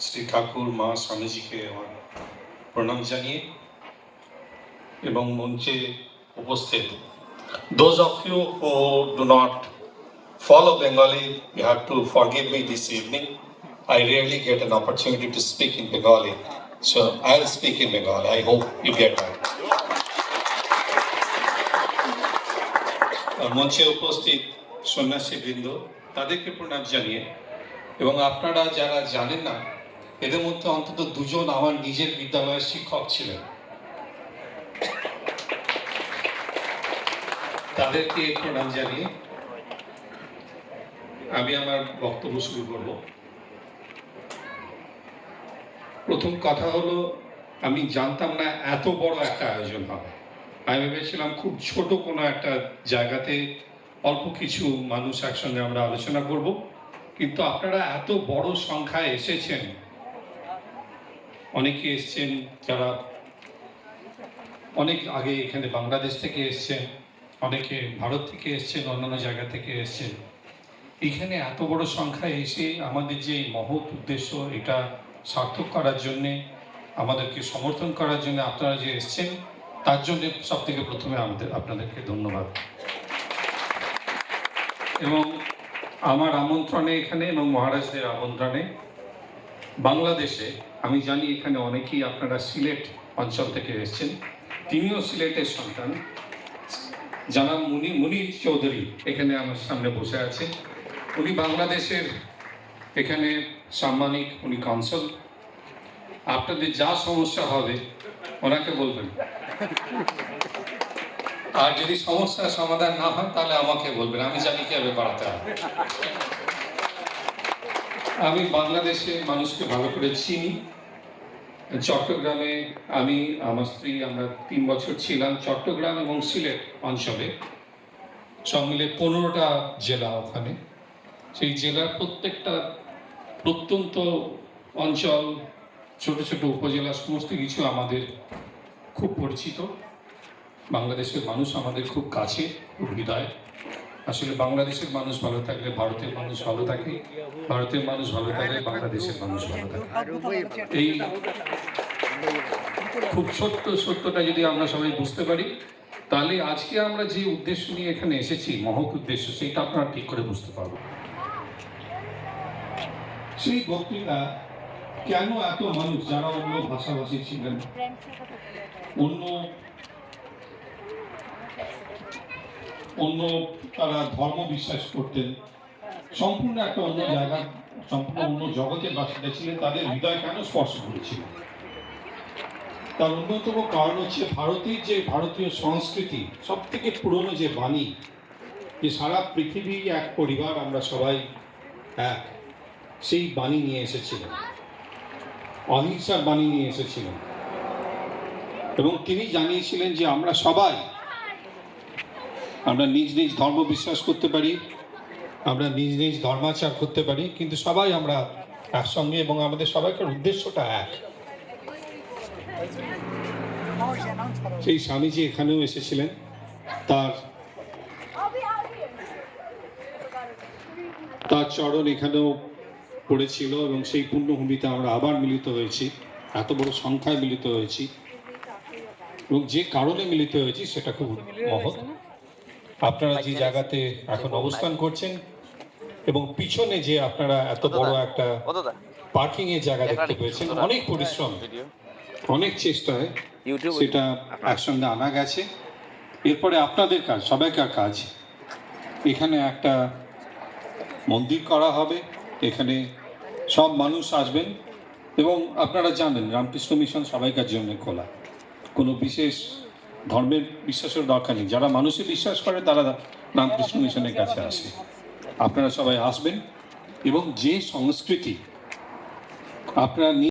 শ্রী ঠাকুর মা স্বামীজিকে আমার প্রণাম জানিয়ে এবং মঞ্চে উপস্থিত those of you who do not follow Bengali, you have to forgive me this evening. I rarely get an opportunity to speak in Bengali, so I'll speak in Bengali. I hope you get that. মঞ্চে উপস্থিত সন্ন্যাসী বৃন্দ তাদেরকে প্রণাম জানিয়ে এবং আপনারা যারা জানেন না এদের মধ্যে অন্তত দুজন আমার নিজের বিদ্যালয়ের শিক্ষক ছিলেন, তাদেরকে প্রণাম জানিয়ে আমি আমার বক্তব্য শুরু করব। প্রথম কথা হলো, আমি জানতাম না এত বড় একটা আয়োজন হবে। আমি ভেবেছিলাম খুব ছোট কোনো একটা জায়গাতে অল্প কিছু মানুষ একসঙ্গে আমরা আলোচনা করব, কিন্তু আপনারা এত বড় সংখ্যায় এসেছেন। অনেকে এসছেন যারা অনেক আগে এখানে বাংলাদেশ থেকে এসছেন, অনেকে ভারত থেকে এসছেন, অন্যান্য জায়গা থেকে এসছেন। এখানে এত বড় সংখ্যায় এসে আমাদের যে মহৎ উদ্দেশ্য এটা সার্থক করার জন্যে, আমাদেরকে সমর্থন করার জন্য আপনারা যে এসছেন, তার জন্য সব থেকে প্রথমে আপনাদেরকে ধন্যবাদ। এবং আমার আমন্ত্রণে এখানে এবং মহারাজদের আমন্ত্রণে বাংলাদেশে, আমি জানি এখানে অনেকেই আপনারা সিলেট অঞ্চল থেকে এসছেন, তিনিও সিলেটের সন্তান, জানাব মুনির চৌধুরী এখানে আমার সামনে বসে আছে। উনি বাংলাদেশের এখানে সাম্মানিক, উনি কাউন্সিল। আপনাদের যা সমস্যা হবে ওনাকে বলবেন, আর যদি সমস্যার সমাধান না হয় তাহলে আমাকে বলবেন, আমি জানি কিভাবে করাতে হবে। আমি বাংলাদেশের মানুষকে ভালো করে চিনি। চট্টগ্রামে আমি, আমার স্ত্রী, আমরা 3 বছর ছিলাম চট্টগ্রাম এবং সিলেট অঞ্চলে, সব মিলে 15টা জেলা ওখানে। সেই জেলার প্রত্যেকটা প্রত্যন্ত অঞ্চল, ছোট ছোট উপজেলা, সমস্ত কিছু আমাদের খুব পরিচিত। বাংলাদেশের মানুষ আমাদের খুব কাছে, খুব হৃদয়। আসলে বাংলাদেশের মানুষ ভালো থাকলে ভারতের মানুষ ভালো থাকে, ভারতের মানুষ ভালো থাকলে বাংলাদেশের মানুষ ভালো থাকে। এই খুব ছোট্ট সত্যটা যদি আমরা সবাই বুঝতে পারি, তাহলে আজকে আমরা যে উদ্দেশ্য নিয়ে এখানে এসেছি, মহৎ উদ্দেশ্য, সেটা আপনারা ঠিক করে বুঝতে পারবো। সেই বক্তৃতা কেন এত মানুষ যারা অন্য ভাষাভাষী ছিলেন, অন্য তারা ধর্ম বিশ্বাস করতেন, সম্পূর্ণ একটা অন্য জায়গা, সম্পূর্ণ অন্য জগতের বাসিন্দা ছিলেন, তাদের হৃদয় কেন স্পর্শ করেছিল? তার অন্যতম কারণ হচ্ছে ভারতীয় সংস্কৃতি, সব থেকে পুরনো যে বাণী, যে সারা পৃথিবী এক পরিবার, আমরা সবাই এক, সেই বাণী নিয়ে এসেছিলেন, অহিংসার বাণী নিয়ে এসেছিলেন। এবং তিনি জানিয়েছিলেন যে আমরা নিজ নিজ ধর্ম বিশ্বাস করতে পারি, আমরা নিজ নিজ ধর্মাচার করতে পারি, কিন্তু সবাই আমরা একসঙ্গে, এবং আমাদের সবাইকার উদ্দেশ্যটা এক। সেই স্বামীজি এখানেও এসেছিলেন, তার চরণ এখানেও পড়েছিল, এবং সেই পুণ্যভূমিতে আমরা আবার মিলিত হয়েছি, এত বড় সংখ্যায় মিলিত হয়েছি, এবং যে কারণে মিলিত হয়েছি সেটা খুব মহৎ। আপনারা যে জায়গাতে এখন অবস্থান করছেন এবং পিছনে যে আপনারা এত বড় একটা পার্কিং এর জায়গা দেখতে পেয়েছেন, অনেক পরিশ্রম, অনেক চেষ্টায় সেটা একসঙ্গে আনা গেছে। এরপরে আপনাদের কাজ, সবাইকার কাজ, এখানে একটা মন্দির করা হবে, এখানে সব মানুষ আসবেন। এবং আপনারা জানেন রামকৃষ্ণ মিশন সবাইকার জন্য খোলা, কোনো বিশেষ ধর্মের বিশ্বাসের দরকার নেই। যারা মানুষে বিশ্বাস করে তারা রামকৃষ্ণ মিশনের কাছে আসে। আপনারা সবাই আসবেন এবং যে সংস্কৃতি আপনারা